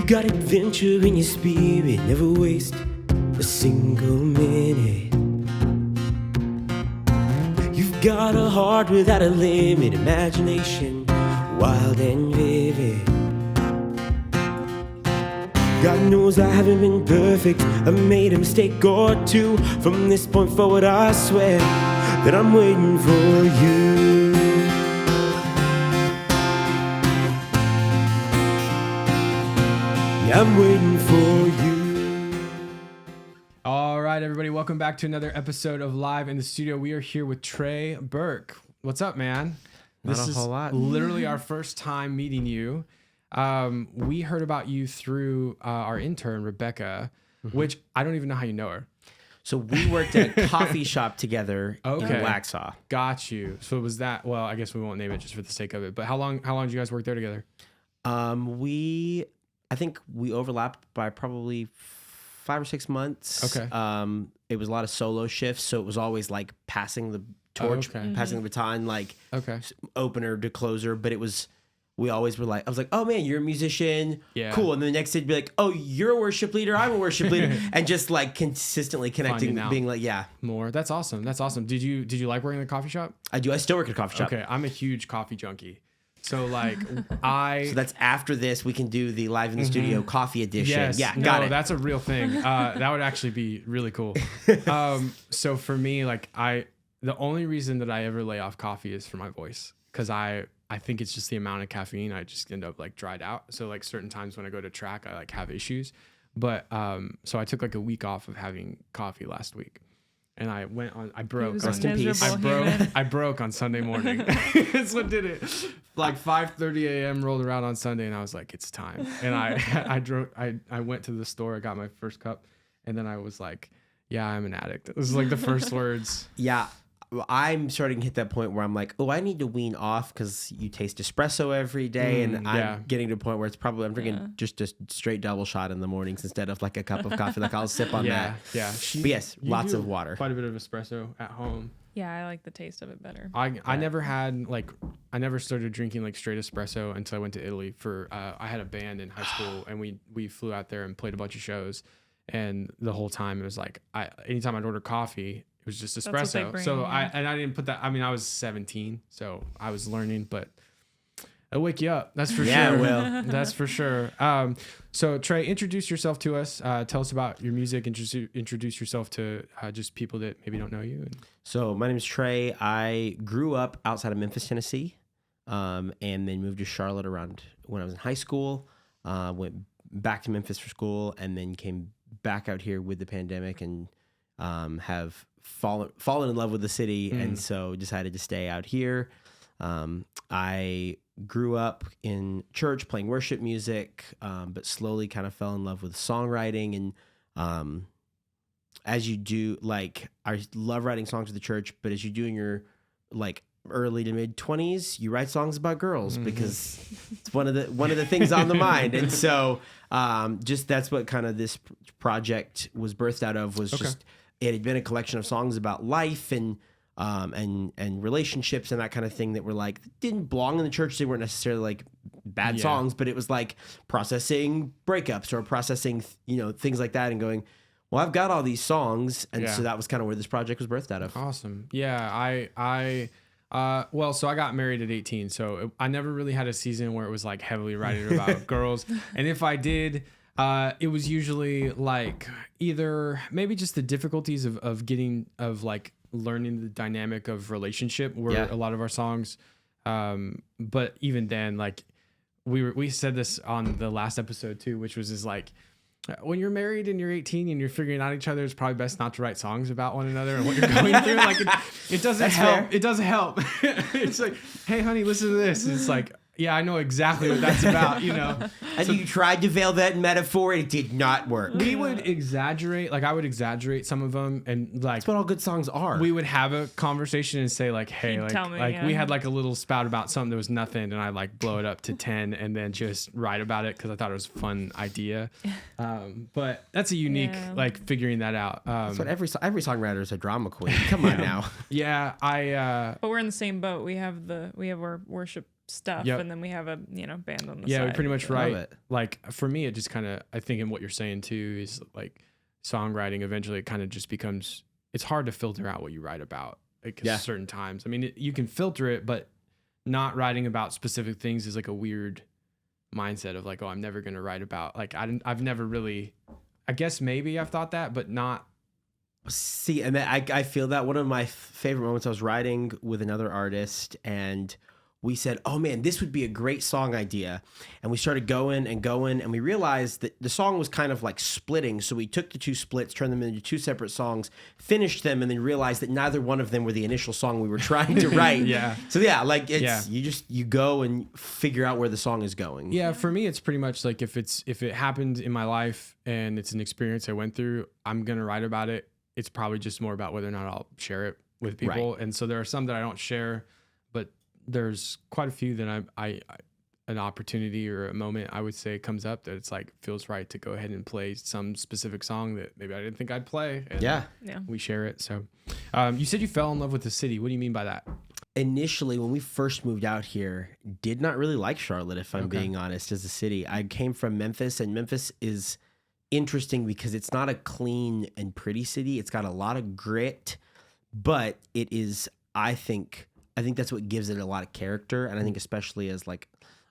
got adventure in your spirit, never waste a single minute. You've got a heart without a limit, imagination wild and vivid. God knows I haven't been perfect, I made a mistake or two. From this point forward I swear that I'm waiting for you. Yeah, I'm waiting for you. All right, everybody, welcome back to another episode of Live in the Studio. We are here with Trey Burke. What's up, man? Not a whole lot. Literally our first time meeting you. We heard about you through our intern, Rebecca, which I don't even know how you know her. So we worked at a coffee shop together in Waxhaw. Got you. So was that, well, I guess we won't name it just for the sake of it, but how long did you guys work there together? I think we overlapped by probably 5 or 6 months. Okay. It was a lot of solo shifts, so it was always like passing the torch, passing the baton, like opener to closer. But it was, we always were like, I was like, oh man, you're a musician, cool. And then the next day, be like, oh, you're a worship leader, I'm a worship leader, and just like consistently connecting, being like, more. That's awesome. That's awesome. Did you like working in a coffee shop? I do. I still work at a coffee shop. Okay, I'm a huge coffee junkie. So like So that's after this, we can do the Live in the Studio coffee edition. Yes. Yeah, got it. That's a real thing. That would actually be really cool. So for me, like the only reason that I ever lay off coffee is for my voice, because I think it's just the amount of caffeine. I just end up like dried out. So like certain times when I go to track, I like have issues. But so I took like a week off of having coffee last week. And I broke. Rest in peace. I broke on Sunday morning. That's what did it. Like 5:30 a.m. rolled around on Sunday, and I was like, it's time. And I went to the store. I got my first cup, and then I was like, yeah, I'm an addict. It was like the first words. Yeah. I'm starting to hit that point where I'm like, oh, I need to wean off because you taste espresso every day. And I'm getting to a point where it's probably, I'm drinking just a straight double shot in the mornings instead of like a cup of coffee. Like I'll sip on that. Yeah. But yes, lots of water. Quite a bit of espresso at home. Yeah, I like the taste of it better. I never started drinking like straight espresso until I went to Italy for, I had a band in high school and we flew out there and played a bunch of shows. And the whole time it was like, anytime I'd order coffee, it was just espresso. So I didn't put that. I mean, I was 17, so I was learning, but it'll wake you up. That's for sure. Yeah, well, that's for sure. So Trey, introduce yourself to us. Tell us about your music. Introduce yourself to just people that maybe don't know you. So my name is Trey. I grew up outside of Memphis, Tennessee, and then moved to Charlotte around when I was in high school. Went back to Memphis for school, and then came back out here with the pandemic, and have fallen in love with the city, and so decided to stay out here. I grew up in church playing worship music, but slowly kind of fell in love with songwriting. And as you do, like, I love writing songs for the church, but as you do in your like early to mid 20s, you write songs about girls because it's one of the things on the mind. And so just that's what kind of this project was birthed out of, was just it had been a collection of songs about life and relationships and that kind of thing that were like, didn't belong in the church. They weren't necessarily like bad songs, but it was like processing breakups or processing, things like that, and going, well, I've got all these songs. And so that was kind of where this project was birthed out of. Awesome. Yeah. Well, so I got married at 18. So I never really had a season where it was like heavily writing about girls. And if I did, it was usually like either maybe just the difficulties of like learning the dynamic of relationship were a lot of our songs. But even then, like we said this on the last episode too, which was like, when you're married and you're 18 and you're figuring out each other, it's probably best not to write songs about one another and what you're going through. Like it doesn't help. Fair. It doesn't help. It's like, hey honey, listen to this. It's like, yeah, I know exactly what that's about, And so, you tried to veil that metaphor, it did not work. We would exaggerate, like I would exaggerate some of them, and like that's what all good songs are. We would have a conversation and say like, hey, we had like a little spout about something that was nothing, and I like blow it up to 10 and then just write about it because I thought it was a fun idea. But that's a unique like figuring that out. That's what every songwriter is a drama queen. Come on now. Yeah, But we're in the same boat. We have our worship stuff, Yep. and then we have a band on the Yeah, side. we pretty much Love write. it. Like for me, it just kind of, I think in what you're saying too is like songwriting. Eventually, it kind of just becomes. It's hard to filter out what you write about. Like certain times. I mean, you can filter it, but not writing about specific things is like a weird mindset of like, oh, I'm never gonna write about. Like I've never really. I guess maybe I've thought that, but not. See, and I feel that one of my favorite moments, I was writing with another artist and we said, oh man, this would be a great song idea. And we started going, and we realized that the song was kind of like splitting. So we took the two splits, turned them into two separate songs, finished them, and then realized that neither one of them were the initial song we were trying to write. Yeah. So yeah, like it's, you go and figure out where the song is going. Yeah, for me, it's pretty much like if it happened in my life and it's an experience I went through, I'm going to write about it. It's probably just more about whether or not I'll share it with people. Right. And so there are some that I don't share, but there's quite a few that I an opportunity or a moment I would say comes up that it's like feels right to go ahead and play some specific song that maybe I didn't think I'd play. And we share it. So you said you fell in love with the city. What do you mean by that? Initially, when we first moved out here, did not really like Charlotte, if I'm being honest, as a city. I came from Memphis, and Memphis is interesting because it's not a clean and pretty city. It's got a lot of grit, but it is, I think that's what gives it a lot of character. And I think especially as like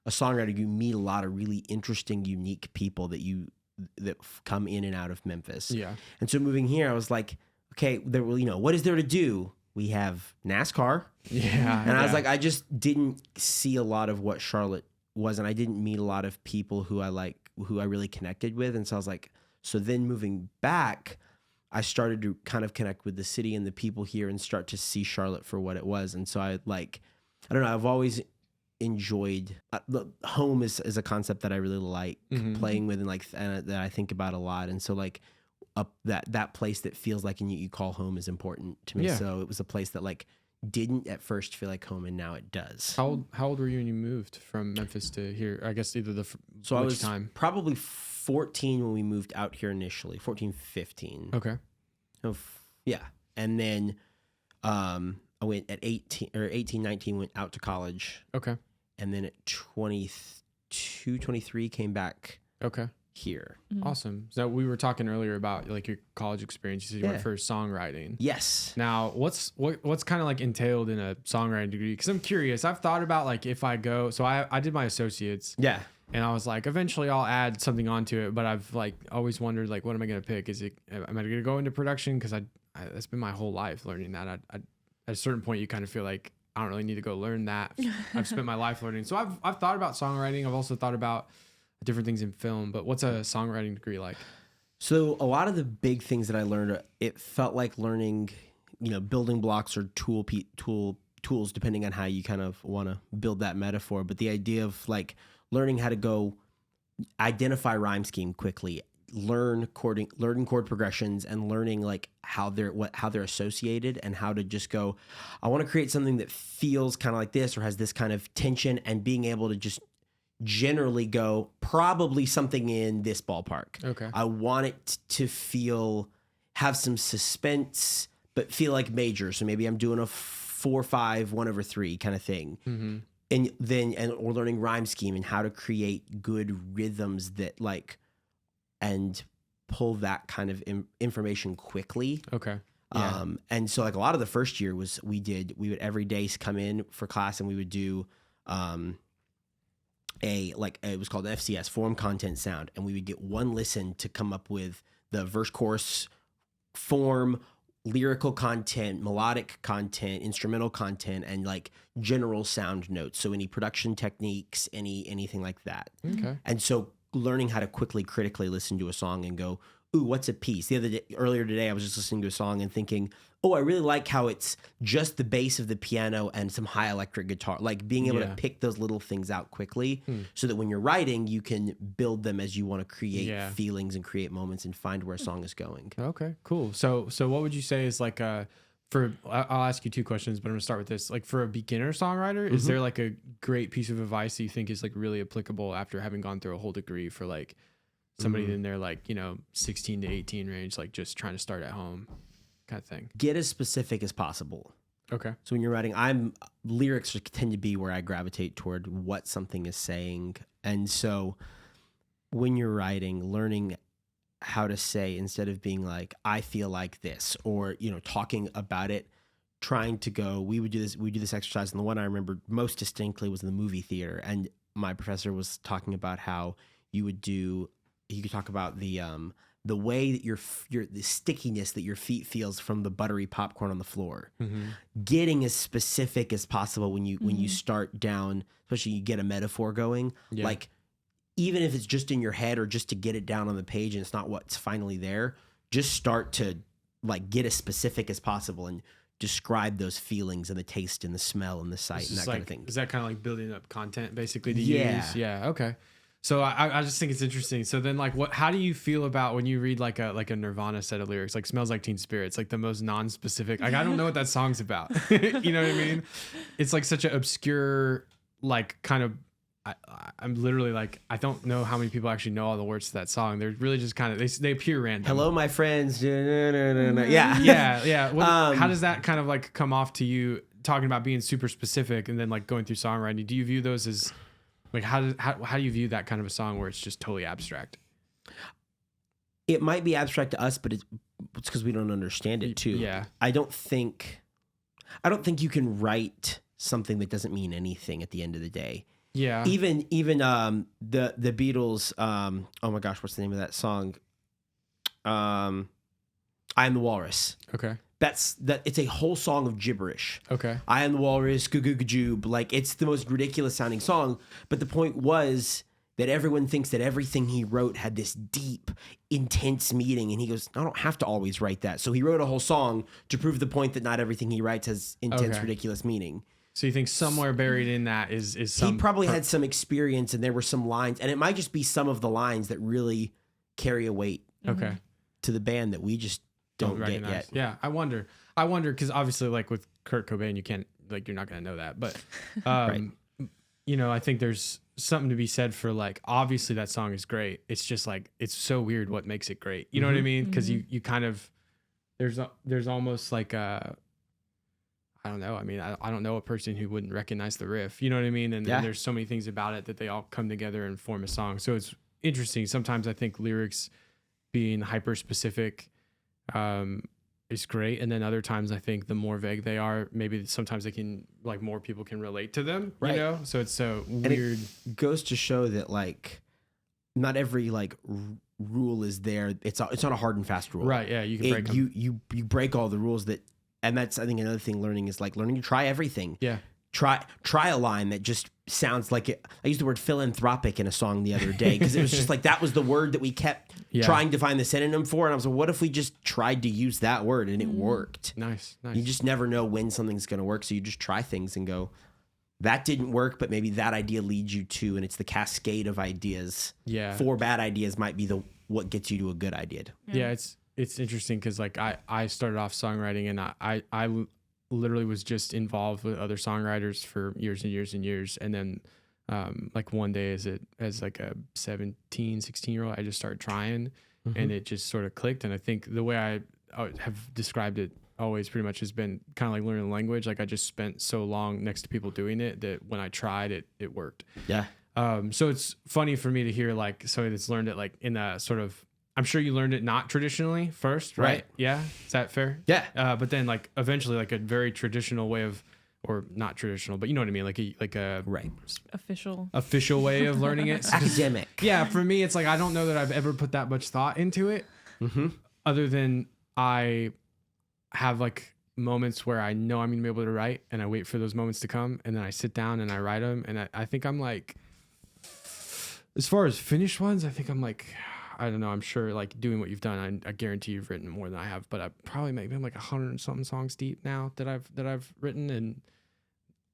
a songwriter, you meet a lot of really interesting, unique people that come in and out of Memphis. Yeah. And so moving here, I was like, okay, what is there to do? We have NASCAR. Yeah. And I was like, I just didn't see a lot of what Charlotte was, and I didn't meet a lot of people who I really connected with. And so I was like, so then moving back, I started to kind of connect with the city and the people here and start to see Charlotte for what it was. And so I don't know, I've always enjoyed home is a concept that I really like playing with and that I think about a lot. And so like that place that feels like you call home is important to me. Yeah. So it was a place that like didn't at first feel like home, and now it does. How old were you when you moved from Memphis to here? I guess either I was probably 14 when we moved out here initially, 14, 15. Okay. Oh, yeah. And then I went at 18, 19, went out to college. Okay. And then at 22, 23 came back here. Awesome. So we were talking earlier about like your college experience. You said you went for songwriting. Yes. Now, what's kind of like entailed in a songwriting degree? Because I'm curious. I've thought about like if I go. So I did my associates. Yeah. And I was like, eventually I'll add something onto it. But I've like always wondered like, what am I gonna pick? Am I gonna go into production? Because that's been my whole life learning that. At a certain point, you kind of feel like I don't really need to go learn that. I've spent my life learning. So I've thought about songwriting. I've also thought about different things in film. But what's a songwriting degree like? So a lot of the big things that I learned, it felt like learning, building blocks or tools, depending on how you kind of want to build that metaphor. But the idea of like learning how to go identify rhyme scheme quickly, learning chord progressions, and learning like how they're associated, and how to just go, I want to create something that feels kind of like this or has this kind of tension, and being able to just generally go probably something in this ballpark. Okay. I want it to have some suspense, but feel like major. So maybe I'm doing a 4/5, 1/3 kind of thing. Mm-hmm. And then, we're learning rhyme scheme and how to create good rhythms that like, and pull that kind of information quickly. Okay. Yeah. And so like a lot of the first year was we would every day come in for class, and we would do, it was called FCS, form, content, sound. And we would get one listen to come up with the verse, chorus, form, lyrical content, melodic content, instrumental content, and like general sound notes. So any production techniques, anything like that. Okay. And so learning how to quickly critically listen to a song and go, ooh, what's a piece? Earlier today, I was just listening to a song and thinking, oh, I really like how it's just the bass of the piano and some high electric guitar. Like being able to pick those little things out quickly so that when you're writing, you can build them as you want to create feelings and create moments and find where a song is going. Okay, cool. So what would you say is like I'll ask you two questions, but I'm gonna start with this. Like for a beginner songwriter, is there like a great piece of advice that you think is like really applicable after having gone through a whole degree for like somebody in their like 16 to 18 range, like just trying to start at home kind of thing? Get as specific as possible. Okay. So when you're writing, lyrics tend to be where I gravitate toward what something is saying. And so when you're writing, learning how to say, instead of being like, I feel like this, or, talking about it, trying to go, we do this exercise. And the one I remember most distinctly was in the movie theater. And my professor was talking about how you could talk about the way that the stickiness that your feet feels from the buttery popcorn on the floor. Mm-hmm. Getting as specific as possible when you start down, especially you get a metaphor going, like even if it's just in your head or just to get it down on the page and it's not what's finally there, just start to like get as specific as possible and describe those feelings and the taste and the smell and the sight and that kind of thing. Is that kind of like building up content basically to use? Yeah. Okay. So I just think it's interesting. So then how do you feel about when you read like a Nirvana set of lyrics, like Smells Like Teen Spirit? It's like the most non-specific. Like I don't know what that song's about. You know what I mean? It's like such an obscure, like kind of, I'm literally like, I don't know how many people actually know all the words to that song. They're really just kind of, they appear random. Hello, my friends. Yeah. Yeah. How does that kind of like come off to you, talking about being super specific and then like going through songwriting? Do you view those as like, how do you view that kind of a song where it's just totally abstract? It might be abstract to us, but it's because we don't understand it too. Yeah. I don't think you can write something that doesn't mean anything at the end of the day. Yeah. Even the Beatles, oh my gosh, what's the name of that song? I Am the Walrus. Okay. It's a whole song of gibberish. Okay. I Am the Walrus, goo goo goo joob. Like it's the most ridiculous sounding song, but the point was that everyone thinks that everything he wrote had this deep, intense meaning, and he goes, I don't have to always write that. So he wrote a whole song to prove the point that not everything he writes has intense, ridiculous meaning. So you think somewhere buried in that is some... He probably had some experience, and there were some lines, and it might just be some of the lines that really carry a weight to the band that we just don't get yet. Yeah, I wonder because obviously like with Kurt Cobain, you can't, like, you're not going to know that. But, right. I think there's something to be said for like, obviously that song is great. It's just like, it's so weird what makes it great. You know what I mean? Because you kind of, there's almost like a... I don't know. I mean, I don't know a person who wouldn't recognize the riff. You know what I mean? And there's so many things about it that they all come together and form a song. So it's interesting. Sometimes I think lyrics being hyper specific is great. And then other times I think the more vague they are, maybe sometimes they can, like, more people can relate to them, you know? So it's so weird. It goes to show that, like, not every, like, rule is there. It's not a hard and fast rule. Right. Yeah. You can break them. You break all the rules that... And that's, I think, another thing learning is like learning to try everything. Yeah. Try a line that just sounds like it. I used the word philanthropic in a song the other day because it was just like that was the word that we kept trying to find the synonym for. And I was like, what if we just tried to use that word and it worked? Nice. You just never know when something's going to work. So you just try things and go, that didn't work, but maybe that idea leads you to, and it's the cascade of ideas. Yeah. 4 bad ideas might be what gets you to a good idea. Yeah. It's interesting because like I started off songwriting and I literally was just involved with other songwriters for years and years and years. And then like one day as like a 17, 16-year-old, I just started trying and it just sort of clicked. And I think the way I have described it always pretty much has been kind of like learning the language. Like I just spent so long next to people doing it that when I tried it worked. Yeah. So it's funny for me to hear like somebody that's learned it like in a sort of, I'm sure you learned it not traditionally first, right? Yeah. Is that fair? Yeah. But then like eventually like a very traditional way of, or not traditional, but you know what I mean? Like a right. official way of learning it. Academic. Yeah. For me, it's like, I don't know that I've ever put that much thought into it other than I have like moments where I know I'm going to be able to write and I wait for those moments to come and then I sit down and I write them. And I think I'm like, as far as finished ones, I think I'm like, I don't know. I'm sure like doing what you've done, I guarantee you've written more than I have, but I probably maybe I'm like 100 and something songs deep now that I've written. And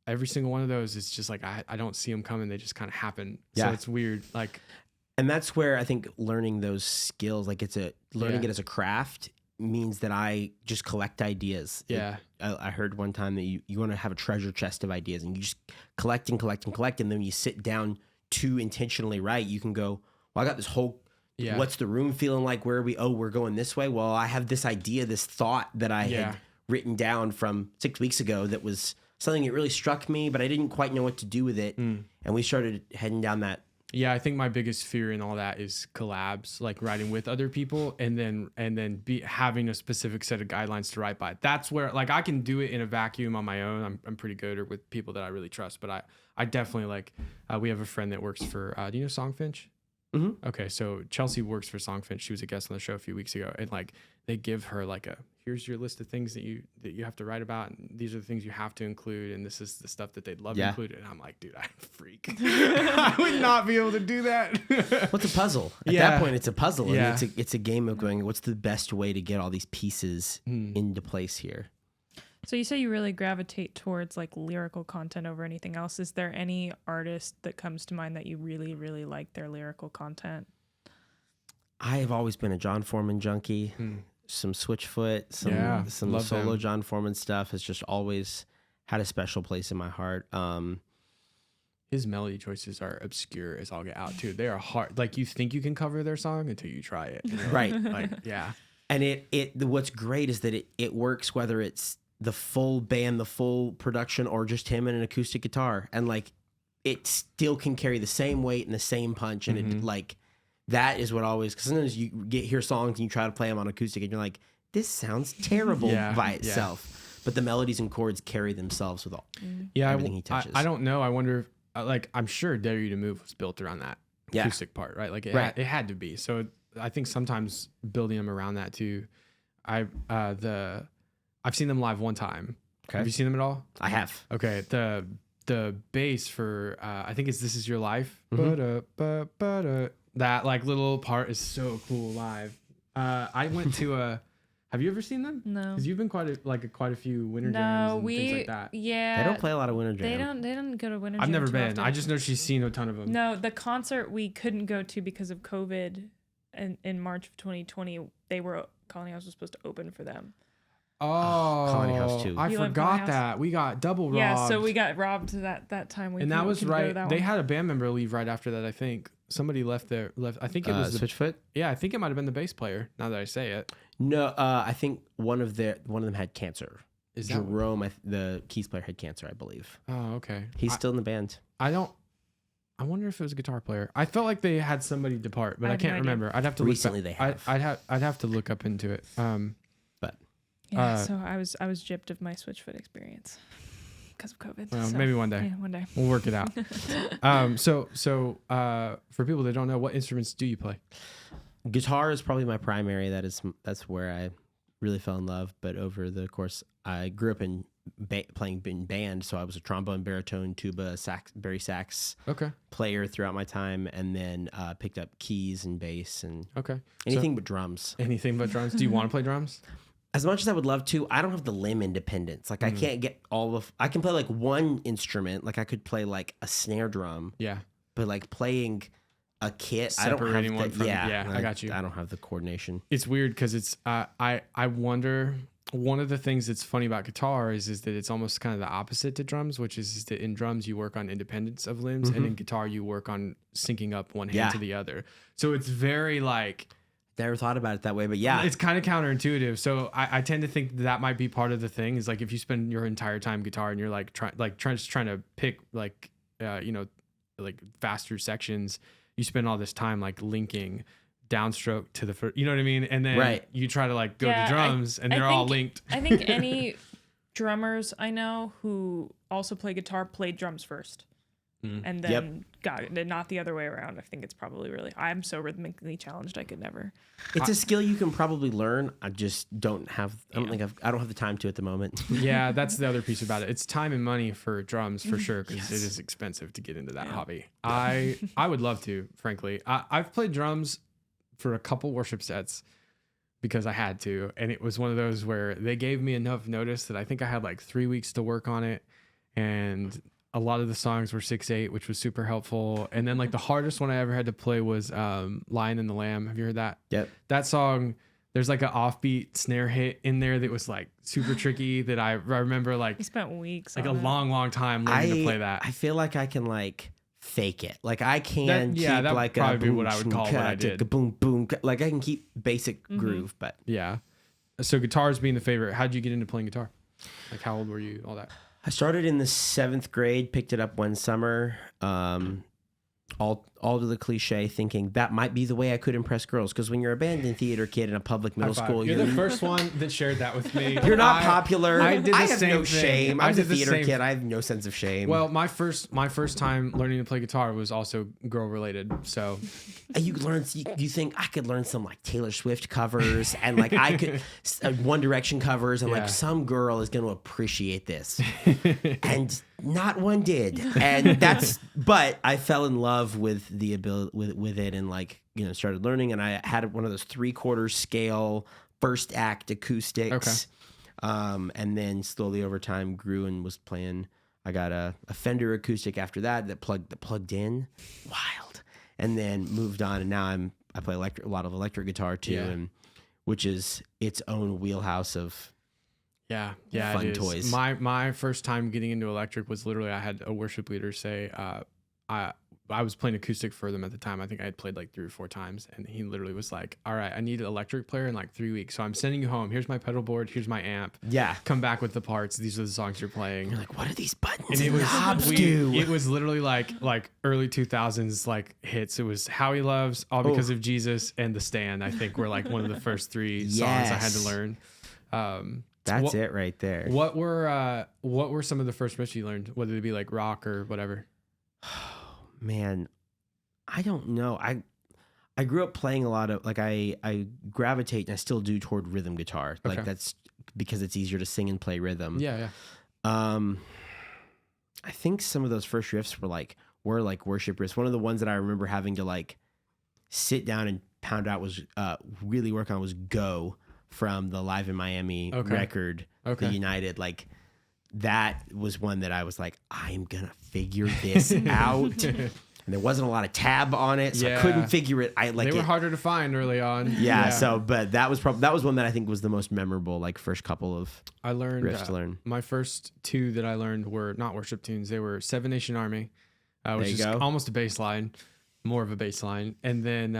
every single one of those is just like, I don't see them coming. They just kind of happen. Yeah. So it's weird. Like, and that's where I think learning those skills, like learning it as a craft means that I just collect ideas. Yeah. I heard one time that you want to have a treasure chest of ideas and you just collect and collect and collect. And then when you sit down to intentionally write, you can go, well, I got this whole, what's the room feeling like? Where are we? Oh, we're going this way. Well, I have this idea, this thought that I had written down from 6 weeks ago that was something that really struck me, but I didn't quite know what to do with it. And we started heading down that. Yeah, I think my biggest fear in all that is collabs, like writing with other people, and then having a specific set of guidelines to write by. That's where, like, I can do it in a vacuum on my own. I'm pretty good, or with people that I really trust. But I definitely like. We have a friend that works for. Do you know Songfinch? Mm-hmm. Okay, so Chelsea works for Songfinch. She was a guest on the show a few weeks ago, and like they give her like here's your list of things that you have to write about, and these are the things you have to include, and this is the stuff that they'd love to include. And I'm like, dude, I'm a freak. I would not be able to do that. What's a puzzle? At that point, it's a puzzle. Yeah. And it's a game of going, what's the best way to get all these pieces into place here? So you say you really gravitate towards like lyrical content over anything else. Is there any artist that comes to mind that you really, really like their lyrical content? I have always been a John Foreman junkie. Some Switchfoot, some solo them. John Foreman stuff has just always had a special place in my heart. His melody choices are obscure as all get out too. They are hard. Like you think you can cover their song until you try it. You know? Right. Like, yeah. And what's great is that it works whether it's the full band, the full production, or just him and an acoustic guitar. And like it still can carry the same weight and the same punch. And it like that is what always, because sometimes you hear songs and you try to play them on acoustic and you're like, this sounds terrible by itself. But the melodies and chords carry themselves with everything he touches. I don't know. I wonder if, like, I'm sure Dare You to Move was built around that acoustic part, right? Like it had to be. So I think sometimes building them around that too. I've seen them live one time. Okay. Have you seen them at all? I have. Okay. The bass for I think it's This Is Your Life. That like little part is so cool live. I went to a. Have you ever seen them? No. Because you've been quite a few winter jams and things like that. Yeah. They don't play a lot of winter jams. They don't go to winter I've jam never too been. often. I just know she's seen a ton of them. No, the concert we couldn't go to because of COVID, in March of 2020, Colony House was supposed to open for them. Oh, Colony House too. I You went forgot Colony House? that. We got double robbed. Yeah, so we got robbed that time. And that was right. That They one. had a band member leave right after that. I think somebody left. I think it was Switchfoot. Yeah, I think it might have been the bass player. Now that I say it, No, I think one of them had cancer. is that? Jerome, the keys player, had cancer, I believe. Oh, okay. He's still in the band. I wonder if it was a guitar player. I felt like they had somebody depart, but I have can't no idea. remember. I'd have to Recently look they back. have. I'd have to look up into it. But Yeah, so I was gypped of my Switchfoot experience because of COVID. Well, so, maybe one day. Yeah, one day. We'll work it out. So for people that don't know, what instruments do you play? guitar is probably my primary. That's where I really fell in love. But over the course, I grew up in playing in band, so I was a trombone, baritone, tuba, bari sax player throughout my time, and then picked up keys and bass and anything but drums. Anything but drums. Do you want to play drums? As much as I would love to, I don't have the limb independence. Like I can't get I can play like one instrument. Like I could play like a snare drum. Yeah. But like playing a kit, Separating I one don't have from yeah, I got you. I don't have the coordination. It's weird because it's I wonder, one of the things that's funny about guitar is that it's almost kind of the opposite to drums, which is that in drums you work on independence of limbs, and in guitar you work on syncing up one hand to the other. So it's very like, Never thought about it that way, but yeah, it's kind of counterintuitive. So I tend to think that might be part of the thing, is like if you spend your entire time guitar and you're like trying to pick like like faster sections, you spend all this time like linking downstroke to the first, you know what I mean? And then you try to like go to drums and they're all linked. I think any drummers I know who also play guitar played drums first. And then got it, not the other way around. I think it's probably I'm so rhythmically challenged I could never. It's a skill you can probably learn. I just don't have. I don't have the time to at the moment. Yeah, that's the other piece about it. It's time and money for drums for sure, because it is expensive to get into that hobby. I would love to, frankly. I've played drums for a couple worship sets because I had to, and it was one of those where they gave me enough notice that I think I had like 3 weeks to work on it, and a lot of the songs were 6/8, which was super helpful. And then like the hardest one I ever had to play was Lion and the Lamb. Have you heard that? Yep. That song, there's like an offbeat snare hit in there that was like super tricky that I remember like We spent weeks like a on it. long time learning to play that. I feel like I can like fake it. Like I can keep that like would probably a be what I would call what I did. boom boom. Like I can keep basic groove, but Yeah. so guitars being the favorite, how'd you get into playing guitar? Like how old were you? All that. I started in the 7th grade, picked it up one summer. All to the cliche, thinking that might be the way I could impress girls. Because when you're a band and theater kid in a public middle school, you're the first one that shared that with me. You're not popular. I did the have same no thing. shame. I I'm a did the theater same kid. I have no sense of shame. Well, my first time learning to play guitar was also girl related. So you think I could learn some like Taylor Swift covers and like I could One Direction covers and like some girl is going to appreciate this, and not one did. And but I fell in love with the ability with it, and like, you know, started learning, and I had one of those 3/4 scale first act acoustics. And then slowly over time grew and was playing. I got a Fender acoustic after that plugged in, wild, and then moved on, and now I play a lot of electric guitar too, and which is its own wheelhouse of fun toys. My first time getting into electric was literally, I had a worship leader say, I was playing acoustic for them at the time. I think I had played like 3 or 4 times, and he literally was like, all right, I need an electric player in like 3 weeks. So I'm sending you home. Here's my pedal board. Here's my amp. Yeah. Come back with the parts. These are the songs you're playing. You're like, what are these buttons and and knobs do? It was literally like early 2000s like hits. It was How He Loves, All Because of Jesus, and The Stand, I think were like one of the first 3 songs I had to learn. That's it right there. What were some of the first riffs you learned, whether it be like rock or whatever? Man, I don't know. I grew up playing a lot of, like, I gravitate, and I still do, toward rhythm guitar. Okay. Like, that's because it's easier to sing and play rhythm. Yeah. I think some of those first riffs were like worship riffs. One of the ones that I remember having to like sit down and pound out was really work on was Go from the Live in Miami record, the United. Like, that was one that I was like, I'm gonna figure this out. And there wasn't a lot of tab on it, so I couldn't figure it. They were harder to find early on. Yeah. So, but that was one that I think was the most memorable, like first couple of riffs to learn. My first 2 that I learned were not worship tunes. They were Seven Nation Army, which is almost a bass line, more of a bass line. And then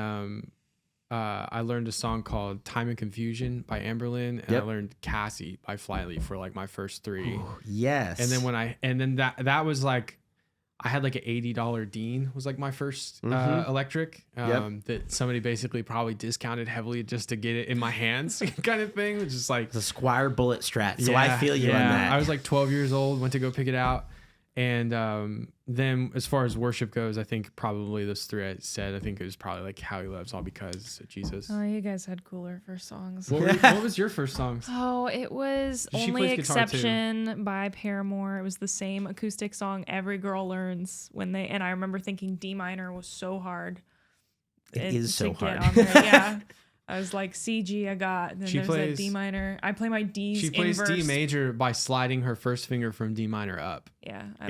I learned a song called Time and Confusion by Amberlynn, and I learned Cassie by Flyleaf for like my first 3. Ooh, yes. And then that was like, I had like an $80 Dean was like my first electric that somebody basically probably discounted heavily just to get it in my hands kind of thing. Which is like the Squire Bullet Strat. So I feel you on that. I was like 12 years old, went to go pick it out. And then as far as worship goes, I think probably those 3 I said, I think it was probably like How He Loves, All Because of Jesus. Oh, you guys had cooler first songs. What was your first songs? Oh, it was Only Exception by Paramore. It was the same acoustic song every girl learns and I remember thinking D minor was so hard. It is so hard. Yeah. I was like, CG I got, and then there's that D minor. I play my D's She plays inverse. D major by sliding her first finger from D minor up. Yeah, I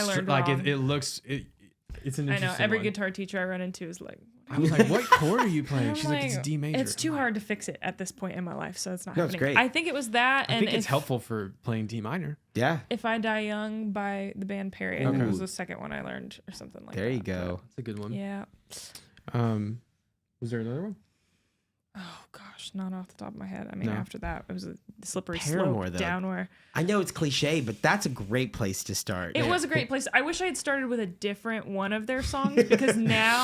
learned like wrong. It looks it's an interesting I know every one. guitar teacher I run into is like, I was like, what chord are you playing? She's like, it's D major. It's too hard to fix it at this point in my life, so it's not It's happening. great. I think it was that, I think it's helpful for playing D minor. Yeah. If I Die Young by the band Perry, I think it was the second one I learned or something like that. There you go. That's a good one. Yeah. Was there another one? Oh gosh, not off the top of my head. I mean, No. after that, it was a slippery Paramore, slope though. downward. I know it's cliche, but that's a great place to start. It was a great place. I wish I had started with a different one of their songs because now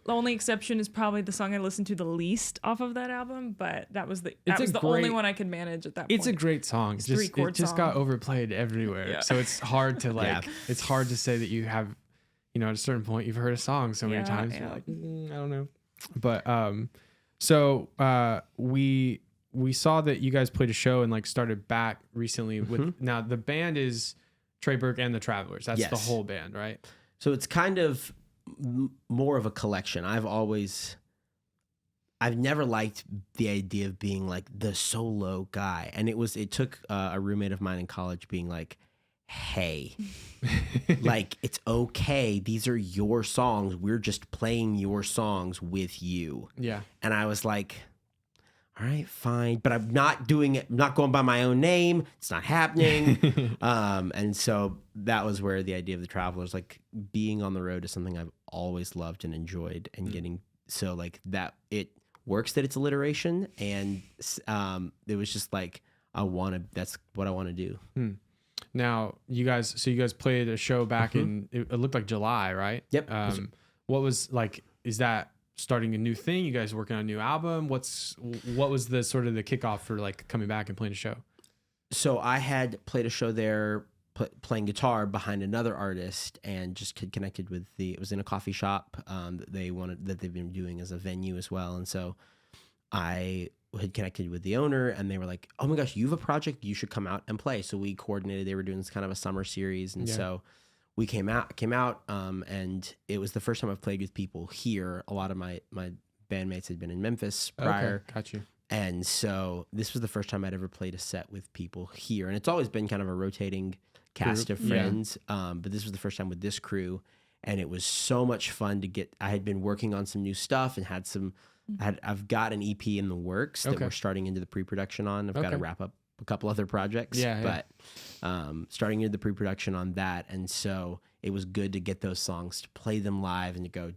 The Only Exception is probably the song I listened to the least off of that album, but that was the only one I could manage at that point. It's a great song. It's It just got overplayed everywhere. Yeah. So it's hard to it's hard to say that you have, at a certain point you've heard a song so many times. You're like, I don't know. But so we saw that you guys played a show and like started back recently with now the band is Trey Burke and the Travelers. That's the whole band, right? So it's kind of more of a collection. I've never liked the idea of being like the solo guy. And it took a roommate of mine in college being like, hey, like, it's okay. These are your songs. We're just playing your songs with you. Yeah. And I was like, all right, fine. But I'm not doing it. I'm not going by my own name. It's not happening. And so that was where the idea of the Travelers, like being on the road, is something I've always loved and enjoyed, and getting so like that. works that it's alliteration, and it was just like that's what I want to do. Now you guys played a show back in it looked like July, right? Yep. What was like? Is that starting a new thing? You guys working on a new album? What was the sort of the kickoff for like coming back and playing a show? So I had played a show there, playing guitar behind another artist, and just connected with it was in a coffee shop that they've been doing as a venue as well. And so I had connected with the owner, and they were like, "Oh my gosh, you have a project, you should come out and play." So we coordinated. They were doing this kind of a summer series, and so we came out, and it was the first time I've played with people here. A lot of my bandmates had been in Memphis prior. Okay, got you. And so this was the first time I'd ever played a set with people here. And it's always been kind of a rotating cast of friends. But this was the first time with this crew. And it was so much fun to get. I had been working on some new stuff and I've got an EP in the works that we're starting into the pre-production on. I've got to wrap up a couple other projects. But starting into the pre-production on that. And so it was good to get those songs, to play them live and to go,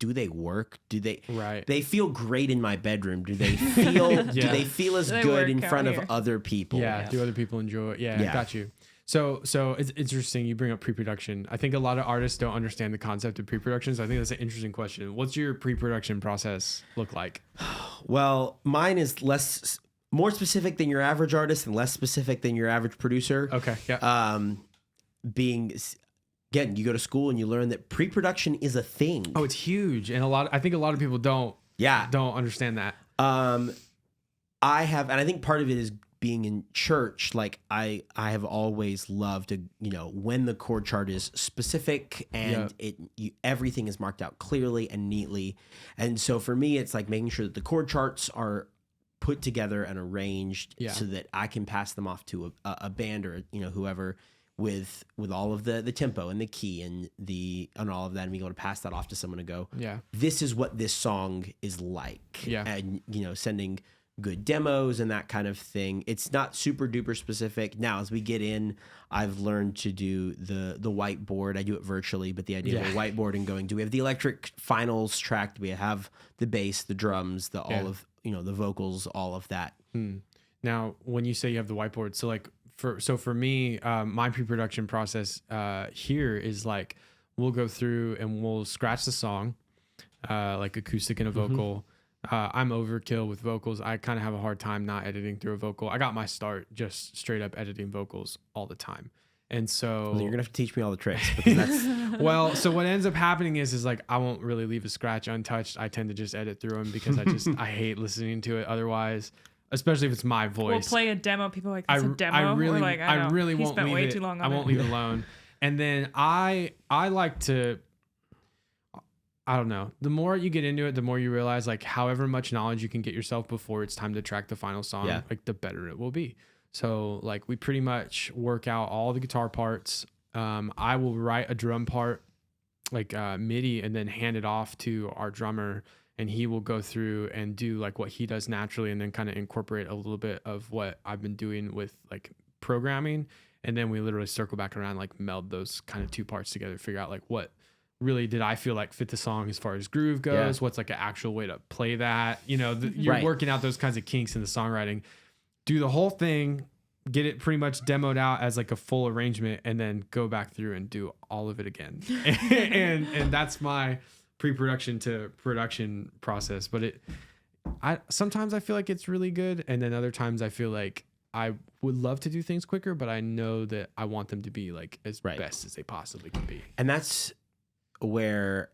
do they work? Do they feel great in my bedroom? Do they feel do they feel as good in front of other people? Yeah. Do other people enjoy it? Yeah. Got you. So it's interesting you bring up pre-production. I think a lot of artists don't understand the concept of pre-production. So I think that's an interesting question. What's your pre-production process look like? Well, mine is more specific than your average artist and less specific than your average producer. Okay. Yeah. Again, you go to school and you learn that pre-production is a thing. Oh, it's huge. And I think a lot of people don't understand that. And I think part of it is being in church. Like I have always loved to, when the chord chart is specific and everything is marked out clearly and neatly. And so for me, it's like making sure that the chord charts are put together and arranged so that I can pass them off to a band or, whoever, with all of the tempo and the key and all of that, and be able to pass that off to someone to go, this is what this song is like. And sending good demos and that kind of thing. It's not super duper specific. Now, as we get in, I've learned to do the whiteboard. I do it virtually, but the idea of a whiteboard and going, do we have the electric finals track? Do we have the bass, the drums, all of the vocals, all of that? Now, when you say you have the whiteboard, so like for me, my pre-production process here is like we'll go through and we'll scratch the song, like acoustic and a vocal. I'm overkill with vocals. I kind of have a hard time not editing through a vocal. I got my start just straight up editing vocals all the time. And so you're gonna have to teach me all the tricks, because that's so what ends up happening is like I won't really leave a scratch untouched. I tend to just edit through them because I hate listening to it otherwise. Especially if it's my voice. We'll play a demo. People are like, that's a demo. I really he won't spent leave way it. Too long on I won't it. leave it alone. And then I like to, I don't know. The more you get into it, the more you realize like however much knowledge you can get yourself before it's time to track the final song, like the better it will be. So like we pretty much work out all the guitar parts. I will write a drum part like MIDI and then hand it off to our drummer. And he will go through and do like what he does naturally and then kind of incorporate a little bit of what I've been doing with like programming. And then we literally circle back around, like meld those kind of two parts together, figure out like what really did I feel like fit the song as far as groove goes, what's like an actual way to play that, you're working out those kinds of kinks in the songwriting, do the whole thing, get it pretty much demoed out as like a full arrangement and then go back through and do all of it again. and that's my pre-production to production process. But sometimes I feel like it's really good, and then other times I feel like I would love to do things quicker, but I know that I want them to be like as best as they possibly can be. And that's where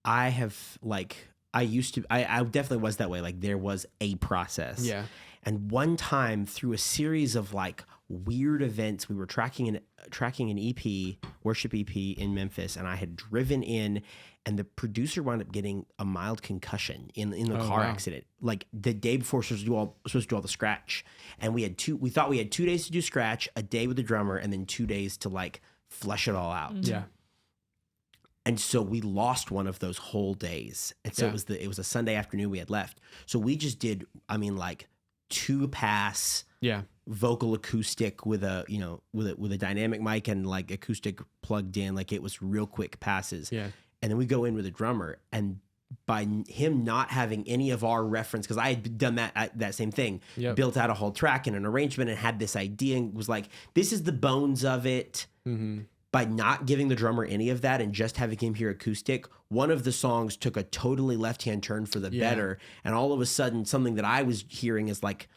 I have like I definitely was that way. Like there was a process. And one time through a series of like weird events, we were tracking an EP, worship EP in Memphis, and I had driven in, and the producer wound up getting a mild concussion in the car accident. Like the day before, supposed to do all the scratch, and we thought we had 2 days to do scratch, a day with the drummer, and then 2 days to like flesh it all out. And so we lost one of those whole days, and so it was a Sunday afternoon we had left. So we just did, like 2-pass vocal acoustic with a dynamic mic and like acoustic plugged in. Like it was real quick passes. And then we go in with a drummer, and him not having any of our reference, because I had done that same thing, built out a whole track and an arrangement and had this idea and was like, this is the bones of it. By not giving the drummer any of that and just having him hear acoustic, one of the songs took a totally left-hand turn for the better. And all of a sudden, something that I was hearing is like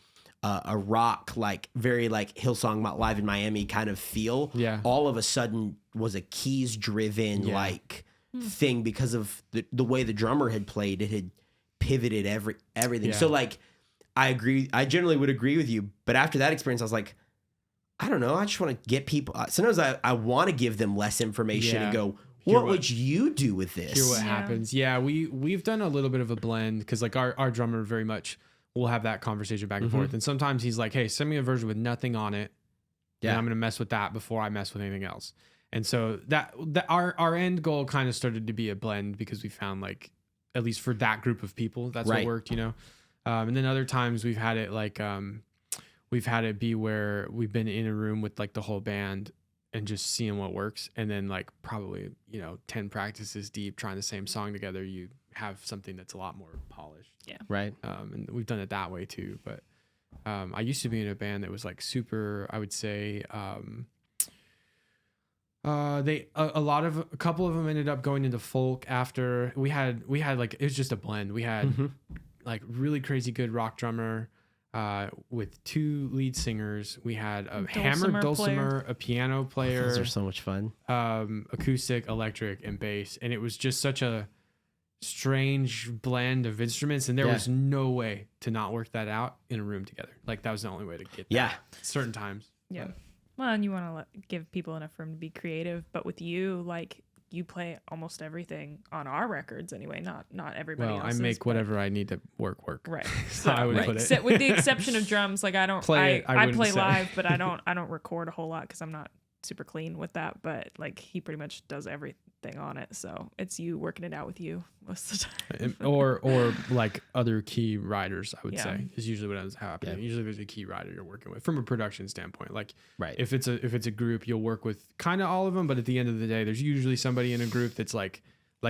a rock, like very like Hillsong Live in Miami kind of feel. All of a sudden was a keys-driven like thing because of the way the drummer had played. It had pivoted everything. So like, I agree. I generally would agree with you. But after that experience, I was like, I don't know. I just want to get people. Sometimes I want to give them less information and go, what would you do with this? Hear what happens. Yeah, we've done a little bit of a blend because like our drummer very much will have that conversation back and forth. And sometimes he's like, hey, send me a version with nothing on it. And I'm going to mess with that before I mess with anything else. And so that our end goal kind of started to be a blend because we found like, at least for that group of people, that's what worked, you know? And then other times we've had it like, we've had it be where we've been in a room with like the whole band and just seeing what works. And then like probably, 10 practices deep, trying the same song together, you have something that's a lot more polished. Yeah. Right. And we've done it that way too. But I used to be in a band that was like super, I would say, a couple of them ended up going into folk after we had like, it was just a blend. We had like really crazy good rock drummer, with 2 lead singers. We had a hammered dulcimer, a piano player. Those are so much fun. Acoustic, electric, and bass. And it was just such a strange blend of instruments. And there was no way to not work that out in a room together. Like that was the only way to get that certain times. Yeah. Well, and you want to give people enough room to be creative. But with you, like, you play almost everything on our records anyway, not everybody else's. I make whatever I need to work. Right. So I would put it. With the exception of drums, like I play say. live, but I don't record a whole lot because I'm not super clean with that. But like he pretty much does everything on it, so it's you working it out with you most of the time. or like other key writers, I would say is usually what ends happening. Yeah. Usually there's a key writer you're working with from a production standpoint. Like if it's a group, you'll work with kind of all of them, but at the end of the day, there's usually somebody in a group that's like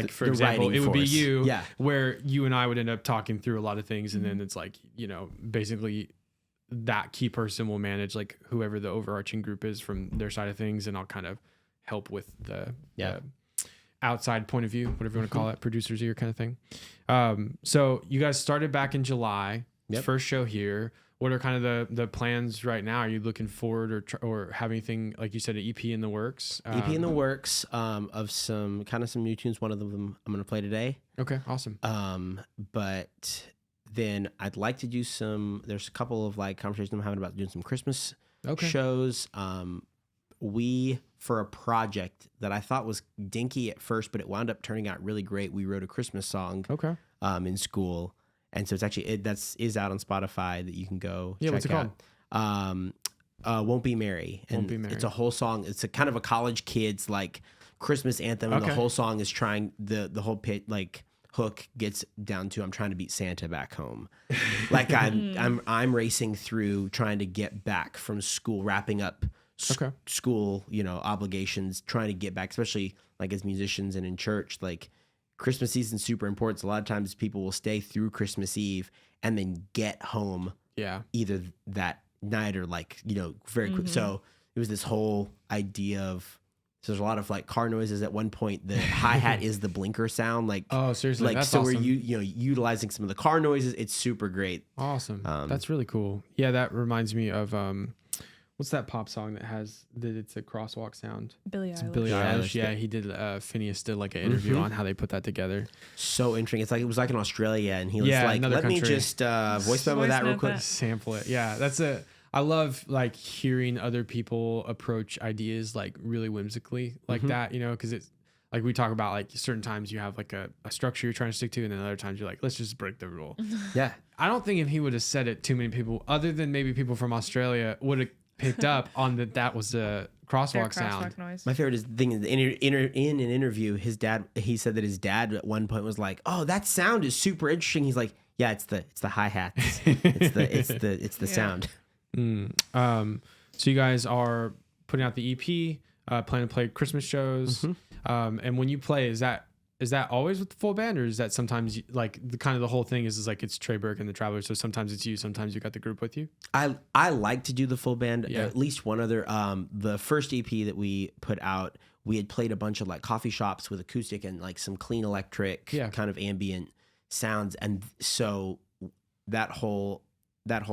for example, it would be you, where you and I would end up talking through a lot of things, and then it's like basically that key person will manage like whoever the overarching group is from their side of things, and I'll kind of help with the outside point of view, whatever you want to call it, producer's ear kind of thing. So you guys started back in July, first show here. What are kind of the plans right now? Are you looking forward or have anything, like you said, an EP in the works? EP in the works of some new tunes. One of them I'm going to play today. Okay, awesome. But then I'd like to do there's a couple of like conversations I'm having about doing some Christmas shows. For a project that I thought was dinky at first, but it wound up turning out really great. We wrote a Christmas song in school. And so it's actually, is out on Spotify that you can go check out. What's it called? Won't Be Merry. And Won't Be Merry. It's a whole song. It's a kind of a college kid's like Christmas anthem. And the whole song is trying, the whole pit, like hook gets down to, I'm trying to beat Santa back home. Like I'm racing through trying to get back from school, wrapping up school, obligations, trying to get back, especially like as musicians and in church. Like Christmas season's super important. So a lot of times people will stay through Christmas Eve and then get home either that night or like, very quick. So it was this whole idea of, so there's a lot of like car noises. At one point, the hi-hat is the blinker sound. Like, oh, seriously, like, that's so awesome. we're utilizing some of the car noises. It's super great. Awesome. That's really cool. Yeah, that reminds me of what's that pop song it's a crosswalk sound? Billie Eilish. Billie Eilish. Yeah, he did. Phineas did like an interview on how they put that together. So interesting. It was like in Australia, and he was like, "Let me just voice memo that real quick, sample it." Yeah, I love like hearing other people approach ideas like really whimsically like that, because it's like we talk about like certain times you have like a structure you're trying to stick to, and then other times you're like, let's just break the rule. Yeah, I don't think if he would have said it, too many people, other than maybe people from Australia, would have picked up on that was a crosswalk sound. Noise. My favorite thing is in an interview, he said that his dad at one point was like, "Oh, that sound is super interesting." He's like, "Yeah, it's the hi-hats. it's the sound." So you guys are putting out the EP, plan to play Christmas shows. And when you play, is that is that always with the full band, or is that sometimes like the kind of the whole thing is like it's Trey Burke and the Travelers, so sometimes it's you, sometimes you got the group with you? I like to do the full band. Yeah. At least one other. The first EP that we put out, we had played a bunch of like coffee shops with acoustic and like some clean electric kind of ambient sounds, and so that whole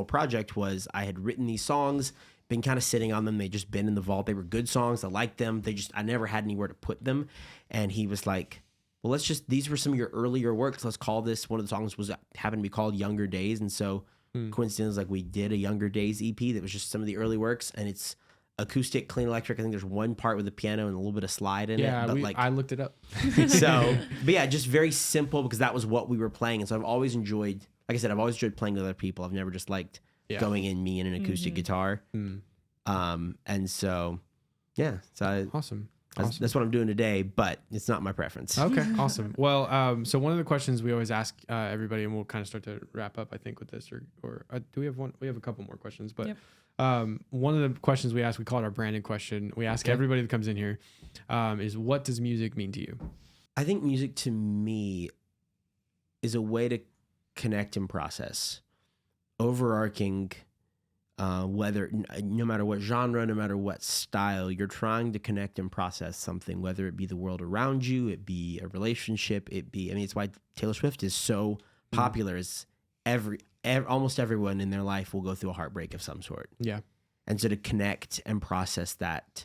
project was I had written these songs, been kind of sitting on them. They just been in the vault. They were good songs. I liked them. I never had anywhere to put them. And he was like, well, these were some of your earlier works. Let's call this, one of the songs happened to be called Younger Days. And so coincidentally, like we did a Younger Days EP that was just some of the early works, and it's acoustic, clean electric. I think there's one part with a piano and a little bit of slide in it. Yeah, I looked it up. So, but yeah, just very simple because that was what we were playing. And so I've always enjoyed, like I said, I've always enjoyed playing with other people. I've never just liked going in me and an acoustic guitar. And so, yeah. So Awesome. That's what I'm doing today, but it's not my preference. Okay, awesome. Well, so one of the questions we always ask everybody, and we'll kind of start to wrap up, I think, with this, or do we have one? We have a couple more questions, but one of the questions we ask, we call it our branded question. We ask everybody that comes in here, is what does music mean to you? I think music to me is a way to connect and process. Overarching, whether no matter what genre, no matter what style, you're trying to connect and process something, whether it be the world around you, it be a relationship, it's why Taylor Swift is so popular. Is almost everyone in their life will go through a heartbreak of some sort. Yeah. And so to connect and process that,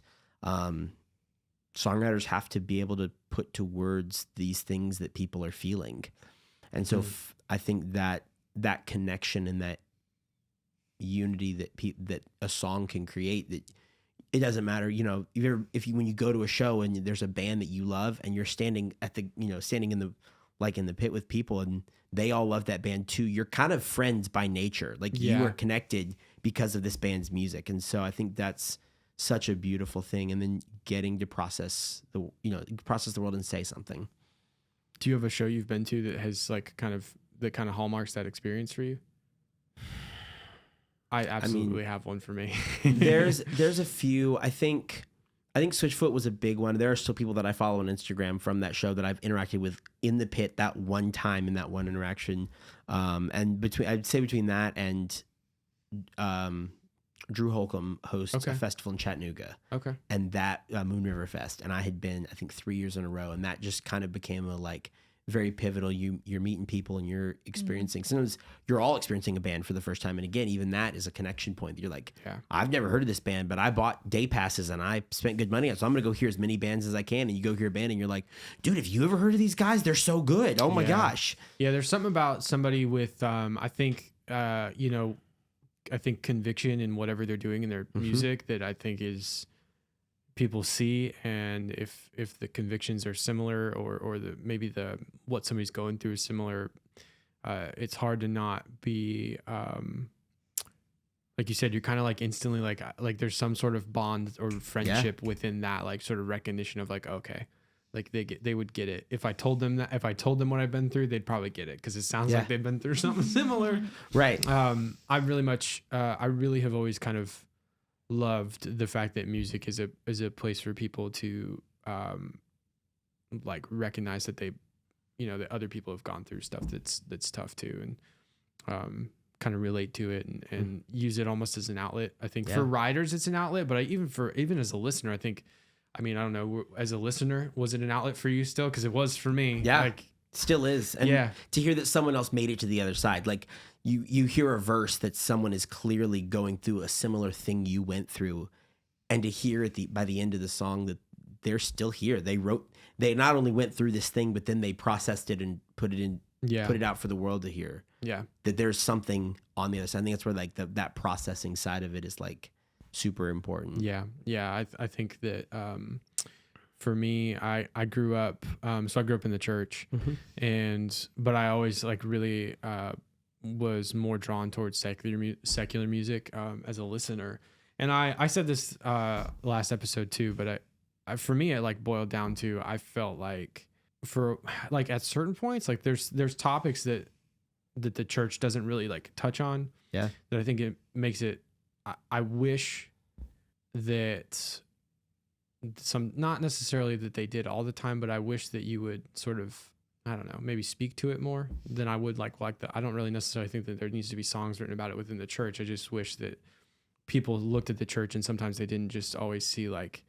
songwriters have to be able to put to words these things that people are feeling. And so I think that connection and that unity that a song can create, that it doesn't matter, when you go to a show and there's a band that you love and you're standing standing in the pit with people and they all love that band too, you're kind of friends by nature. Like you are connected because of this band's music. And so I think that's such a beautiful thing. And then getting to process the world and say something. Do you have a show you've been to that has that kind of hallmarks that experience for you? I absolutely have one for me. there's a few. I think Switchfoot was a big one. There are still people that I follow on Instagram from that show that I've interacted with in the pit that one time in that one interaction. And I'd say between that and Drew Holcomb hosts a festival in Chattanooga. Okay. And that Moon River Fest. And I had been, I think, 3 years in a row. And that just kind of became a very pivotal. You're meeting people and you're experiencing. Sometimes you're all experiencing a band for the first time, and again, even that is a connection point. You're like, I've never heard of this band, but I bought day passes and I spent good money on it, so I'm gonna go hear as many bands as I can. And you go hear a band and you're like, dude, have you ever heard of these guys? They're so good. Oh my gosh. Yeah, there's something about somebody with I think conviction in whatever they're doing in their music that I think is people see, and if the convictions are similar or maybe what somebody's going through is similar, it's hard to not be like you said, you're kind of instantly like there's some sort of bond or friendship within that sort of recognition of okay, they would get it if I told them what I've been through, they'd probably get it because it sounds like they've been through something similar. Right. I really have always kind of loved the fact that music is a place for people to recognize that they that other people have gone through stuff that's tough too, and kind of relate to it and use it almost as an outlet. I think for writers it's an outlet, but even as a listener, I don't know, as a listener, was it an outlet for you still? Because it was for me. Still is. And to hear that someone else made it to the other side, you hear a verse that someone is clearly going through a similar thing you went through, and to hear by the end of the song that they're still here. They not only went through this thing, but then they processed it and put it out for the world to hear. Yeah. That there's something on the other side. I think that's where that processing side of it is super important. Yeah. Yeah. I think that for me, I grew up, so I grew up in the church, but I always really was more drawn towards secular music as a listener. And I said this last episode too, but for me, it boiled down to, I felt for at certain points, there's topics that the church doesn't really touch on. Yeah. That I think it makes it, I wish that not necessarily that they did all the time, but I wish that you would sort of, I don't know, maybe speak to it more than I would like I don't really necessarily think that there needs to be songs written about it within the church. I just wish that people looked at the church and sometimes they didn't just always see like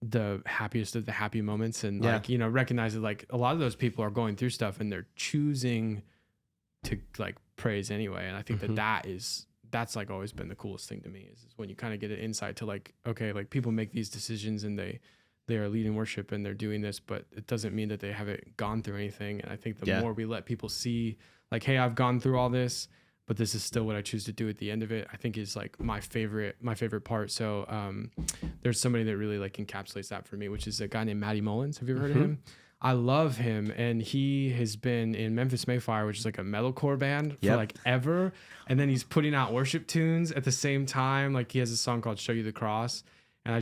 the happiest of the happy moments and like, you know, recognize that like a lot of those people are going through stuff and they're choosing to like praise anyway. And I think that's like always been the coolest thing to me is when you kind of get an insight to like, okay, like people make these decisions and they are leading worship and they're doing this, but it doesn't mean that they haven't gone through anything. And I think the more we let people see like, hey, I've gone through all this, but this is still what I choose to do at the end of it, I think is like my favorite part. So there's somebody that really like encapsulates that for me, which is a guy named Matty Mullins. Have you ever heard of him? I love him, and he has been in Memphis Mayfire, which is like a metalcore band for like ever. And then he's putting out worship tunes at the same time. Like he has a song called "Show You the Cross," and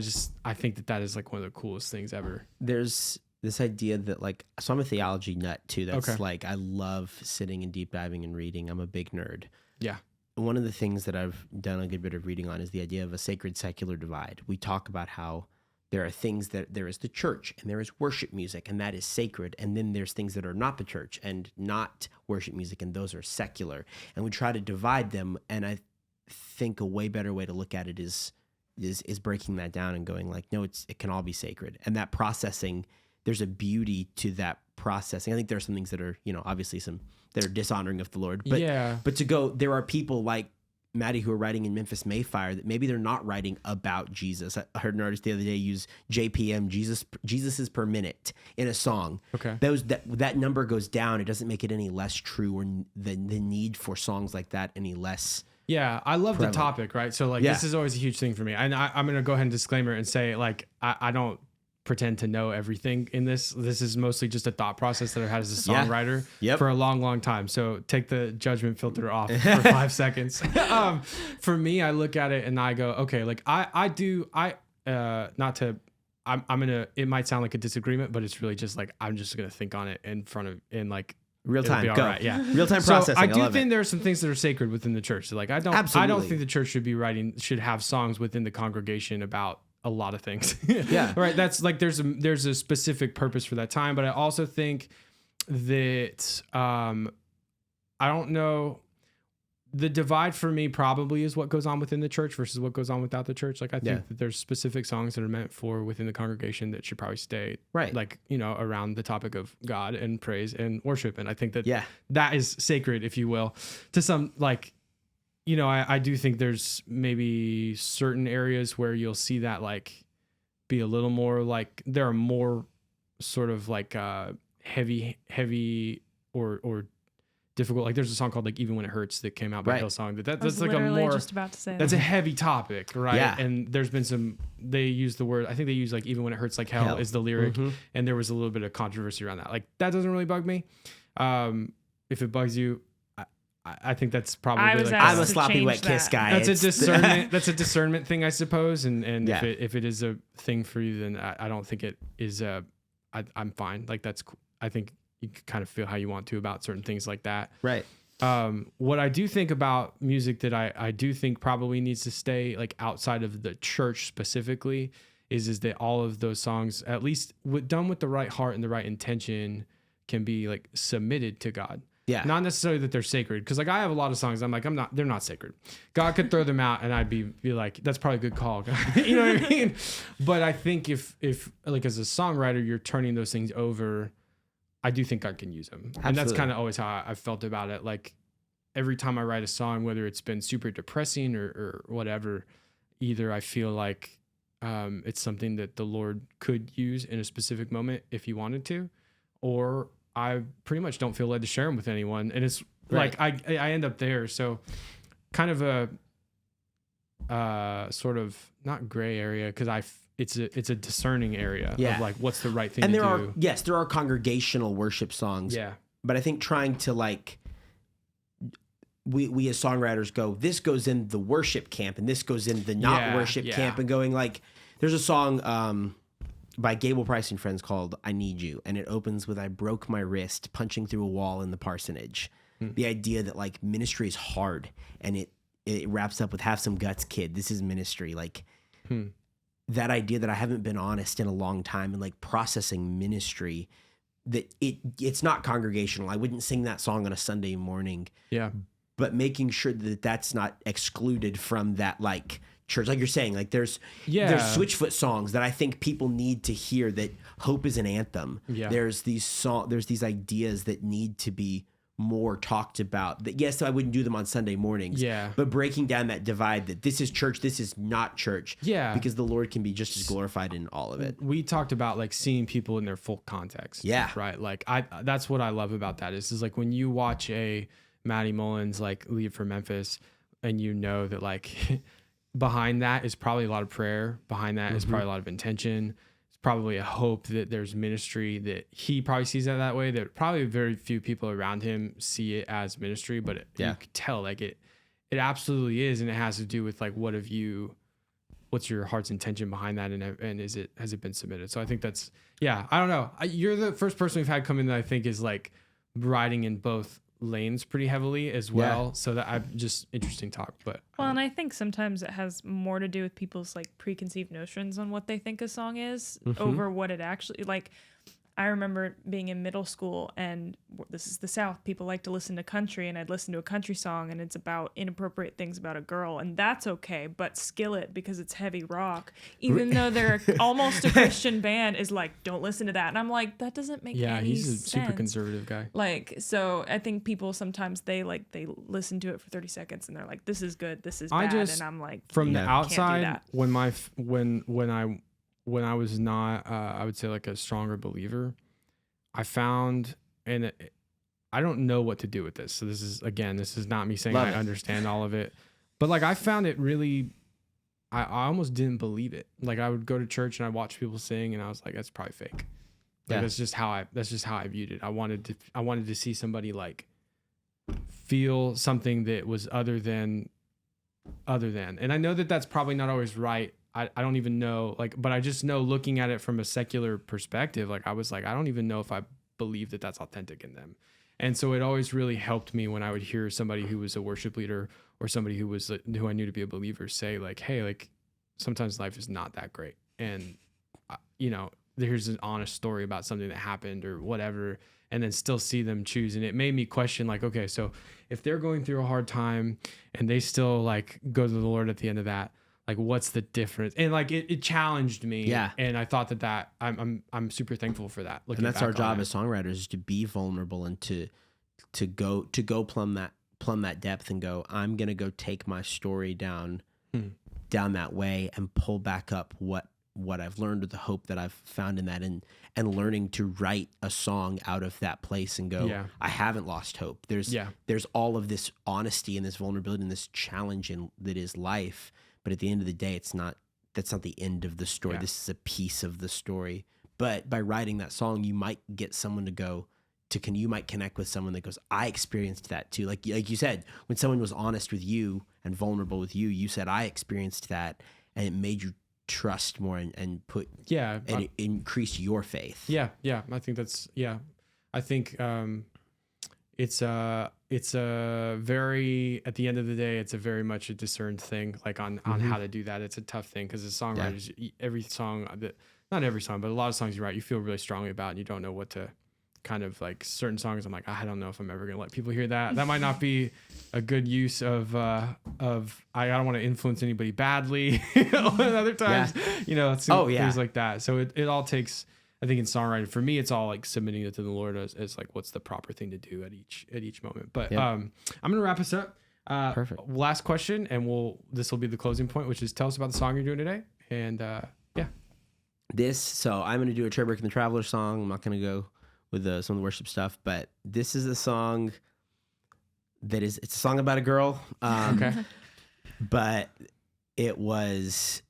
I think that is like one of the coolest things ever. There's this idea that like, so I'm a theology nut too. That's like, I love sitting and deep diving and reading. I'm a big nerd. Yeah. One of the things that I've done a good bit of reading on is the idea of a sacred secular divide. We talk about how there are things that there is the church and there is worship music and that is sacred. And then there's things that are not the church and not worship music and those are secular. And we try to divide them. And I think a way better way to look at it is breaking that down and going like, no, it can all be sacred. And that processing, there's a beauty to that processing. I think there are some things that are, you know, obviously some that are dishonoring of the Lord. But but to go, there are people like Maddie who are writing in Memphis Mayfire that maybe they're not writing about Jesus. I heard an artist the other day use JPM, Jesus is per minute in a song. Okay. That number goes down. It doesn't make it any less true or the need for songs like that any less. Yeah, I love the topic, right? So like this is always a huge thing for me. And I'm going to go ahead and disclaimer and say like I don't pretend to know everything in this. This is mostly just a thought process that I've had as a songwriter for a long, long time. So take the judgment filter off for 5 seconds. For me, I look at it and I go, okay, like it might sound like a disagreement, but it's really just like, I'm just going to think on it in like real time. Go. Right, yeah. Real time processing. I do think there are some things that are sacred within the church. So like I don't think the church should have songs within the congregation about a lot of things. Yeah. Right. That's like, there's a specific purpose for that time. But I also think that, I don't know, the divide for me probably is what goes on within the church versus what goes on without the church. Like I think that there's specific songs that are meant for within the congregation that should probably stay like, you know, around the topic of God and praise and worship. And I think that that is sacred, if you will, to some, like, you know, I do think there's maybe certain areas where you'll see that like be a little more like there are more sort of like heavy or difficult. Like there's a song called like Even When It Hurts that came out by Hillsong. That's like a more just about to say that's a heavy topic, right? Yeah. And there's been they use the word, I think they use like Even When It Hurts Like Hell is the lyric. Mm-hmm. And there was a little bit of controversy around that. Like that doesn't really bug me. If it bugs you, I think that's probably I'm a sloppy wet kiss guy. That's a discernment. That's a discernment thing, I suppose. And if it is a thing for you, then I don't think it is. I'm fine. Like that's. I think you can kind of feel how you want to about certain things like that. Right. What I do think about music that I do think probably needs to stay like outside of the church specifically is that all of those songs, at least done with the right heart and the right intention, can be like submitted to God. Yeah. Not necessarily that they're sacred. Cause like I have a lot of songs. I'm like, they're not sacred. God could throw them out and I'd be like, that's probably a good call. You know what I mean? But I think if like as a songwriter, you're turning those things over, I do think God can use them. Absolutely. And that's kind of always how I felt about it. Like every time I write a song, whether it's been super depressing or whatever, either I feel like it's something that the Lord could use in a specific moment if he wanted to, or I pretty much don't feel led to share them with anyone. And it's like, I end up there. So kind of a sort of not gray area. Cause it's a discerning area of like, what's the right thing to do. There are congregational worship songs. Yeah. But I think trying to like, we as songwriters go, this goes in the worship camp and this goes in the not worship camp, and going like, there's a song, by Gable Price and Friends called I Need You. And it opens with I broke my wrist punching through a wall in the parsonage. The idea that like ministry is hard, and it wraps up with have some guts, kid. This is ministry. Like that idea that I haven't been honest in a long time and like processing ministry, that it's not congregational. I wouldn't sing that song on a Sunday morning. Yeah. But making sure that that's not excluded from that like church. Like you're saying, like there's Switchfoot songs that I think people need to hear, that hope is an anthem. Yeah. There's these ideas that need to be more talked about. That yes, I wouldn't do them on Sunday mornings. Yeah. But breaking down that divide, that this is church, this is not church. Yeah. Because the Lord can be just as glorified in all of it. We talked about like seeing people in their full context. Yeah. Right. Like that's what I love about that is like when you watch a Matty Mullins like leave for Memphis, and you know that like behind that is probably a lot of prayer. Behind that is probably a lot of intention. It's probably a hope that there's ministry, that he probably sees it that way, that probably very few people around him see it as ministry, but you could tell like it absolutely is. And it has to do with like, what's your heart's intention behind that? And has it been submitted? So I think that's, I don't know. You're the first person we've had come in that I think is like riding in both lanes pretty heavily as well. So that I'm just interesting talk, but and I think sometimes it has more to do with people's like preconceived notions on what they think a song is over what it actually like. I remember being in middle school, and this is the South. People like to listen to country, and I'd listen to a country song, and it's about inappropriate things about a girl, and that's okay. But Skillet, because it's heavy rock, even though they're almost a Christian band, is like, don't listen to that. And I'm like, that doesn't make any sense. Yeah, he's a super conservative guy. Like, so I think people sometimes they listen to it for 30 seconds, and they're like, this is good, this is bad, and I'm like, from the outside, when I was not, I would say like a stronger believer, I found, and I don't know what to do with this. So this is not me saying I understand all of it, but like I found it really, I almost didn't believe it. Like I would go to church and I watch people sing, and I was like, that's probably fake. Like that's just how I viewed it. I wanted to see somebody like feel something that was other than, and I know that that's probably not always right. I don't even know, like, but I just know looking at it from a secular perspective, like I was like, I don't even know if I believe that that's authentic in them. And so it always really helped me when I would hear somebody who was a worship leader or somebody who I knew to be a believer say like, hey, like sometimes life is not that great. And, here's an honest story about something that happened or whatever, and then still see them choose. And it made me question like, okay, so if they're going through a hard time and they still like go to the Lord at the end of that, like, what's the difference? And like, it challenged me. Yeah. And I thought that I'm super thankful for that. And that's our job as songwriters, is to be vulnerable and to go plumb that depth and go, I'm going to go take my story down that way and pull back up what I've learned, or the hope that I've found in that, and learning to write a song out of that place and go, I haven't lost hope. There's all of this honesty and this vulnerability and this challenge that is life. But at the end of the day, that's not the end of the story. Yeah. This is a piece of the story. But by writing that song, you might get someone you might connect with someone that goes, I experienced that too. Like you said, when someone was honest with you and vulnerable with you, you said, I experienced that, and it made you trust more and it increased your faith. Yeah. Yeah. I think that's, I think, it's a very, at the end of the day, it's a very much a discerned thing, like on how to do that. It's a tough thing because as songwriters, every song not every song, but a lot of songs you write, you feel really strongly about, and you don't know what to kind of like. Certain songs, I'm like, I don't know if I'm ever going to let people hear that. That might not be a good use of I don't want to influence anybody badly. Other times, things like that. So it all takes, I think in songwriting, for me, it's all like submitting it to the Lord as like what's the proper thing to do at each moment. But I'm gonna wrap us up. Perfect. Last question, and this will be the closing point, which is tell us about the song you're doing today. And so I'm gonna do a Trey Burke and the Traveler song. I'm not gonna go with some of the worship stuff, but this is a song it's a song about a girl. Okay. But it was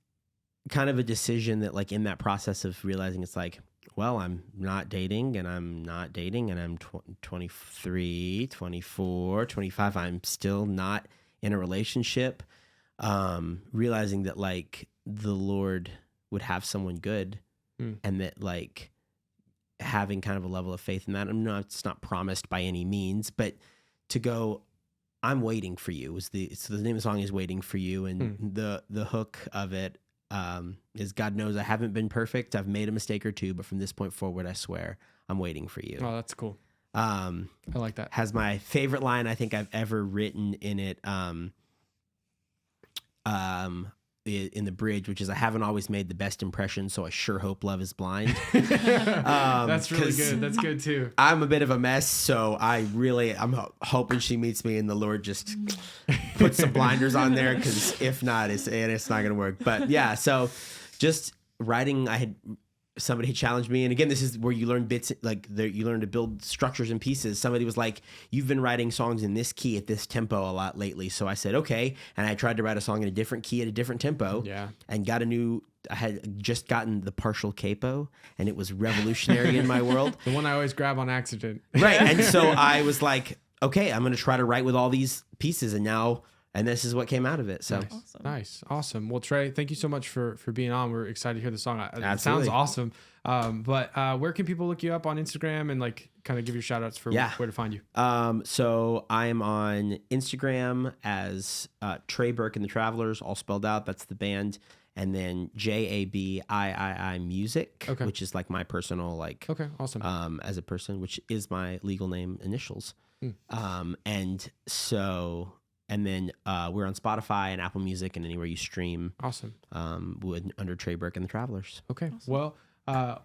kind of a decision that, like, in that process of realizing it's like, well, I'm not dating, and I'm 23, 24, 25. I'm still not in a relationship. Realizing that, like, the Lord would have someone good, and that, like, having kind of a level of faith in that. It's not promised by any means, but to go, I'm waiting for you. So the name of the song is Waiting for You, and the hook of it is God knows I haven't been perfect. I've made a mistake or two, but from this point forward, I swear I'm waiting for you. Oh, that's cool. I like that. Has my favorite line I think I've ever written in it. In the bridge, which is I haven't always made the best impression, so I sure hope love is blind. That's really good. That's good too. I'm a bit of a mess, so I'm hoping she meets me and the Lord just puts some blinders on there, because if not, it's not gonna work. But yeah, so just writing, somebody challenged me, and again, this is where you learn you learn to build structures and pieces. Somebody was like, "You've been writing songs in this key at this tempo a lot lately." So I said, "Okay," and I tried to write a song in a different key at a different tempo. Yeah, and I had just gotten the partial capo, and it was revolutionary in my world. The one I always grab on accident. Right, and so I was like, "Okay, I'm going to try to write with all these pieces," and this is what came out of it. So nice. Awesome. Well, Trey, thank you so much for being on. We're excited to hear the song. It sounds Absolutely. awesome. But where can people look you up on Instagram and like kind of give your shout outs for where to find you? So I am on Instagram as Trey Burke and the Travelers, all spelled out. That's the band. And then JABIII Music, which is like my personal Okay, awesome. as a person, which is my legal name initials. And then we're on Spotify and Apple Music and anywhere you stream. Awesome. Under Trey Burke and the Travelers. Okay. Awesome. Well,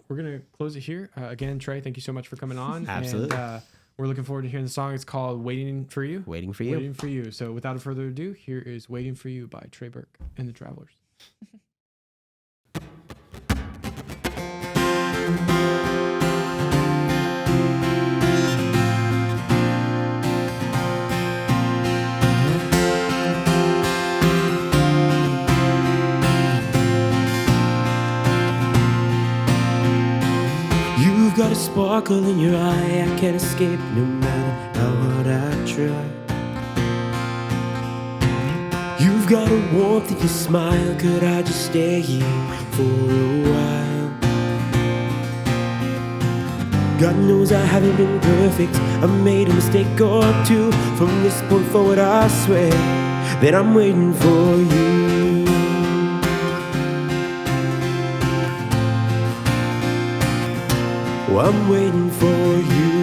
we're going to close it here. Again, Trey, thank you so much for coming on. Absolutely. And we're looking forward to hearing the song. It's called Waiting for You. Waiting for You. Waiting for You. So without further ado, here is Waiting for You by Trey Burke and the Travelers. You've got a sparkle in your eye I can't escape no matter how hard I try. You've got a warmth in your smile, could I just stay here for a while? God knows I haven't been perfect, I made a mistake or two. From this point forward I swear that I'm waiting for you. I'm waiting for you.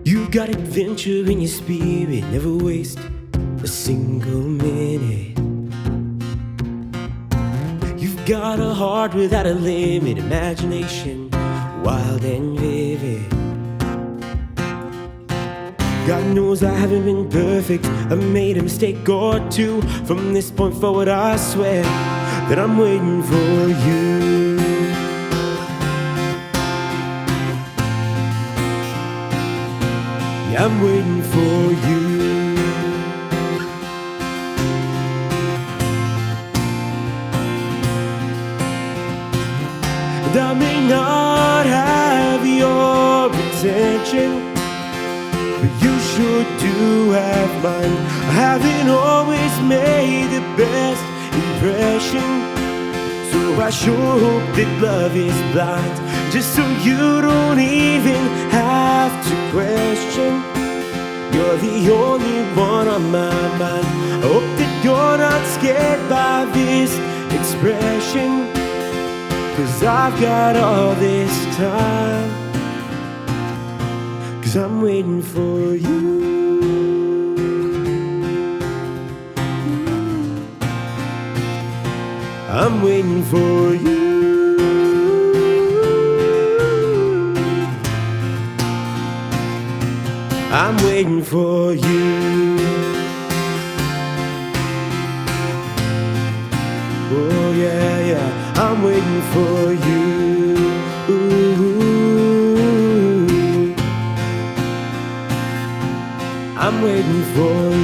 You got adventure in your spirit, never waste a single minute. You've got a heart without a limit, imagination wild and vivid. God knows I haven't been perfect, I made a mistake or two. From this point forward I swear that I'm waiting for you. Yeah, I'm waiting for you. And I may not have your attention, you sure do have mine. I haven't always made the best impression, so I sure hope that love is blind, just so you don't even have to question. You're the only one on my mind. I hope that you're not scared by this expression, 'cause I've got all this time, 'cause I'm waiting for you. I'm waiting for you. I'm waiting for you. Oh yeah, yeah, I'm waiting for you. Ooh, I'm waiting for you.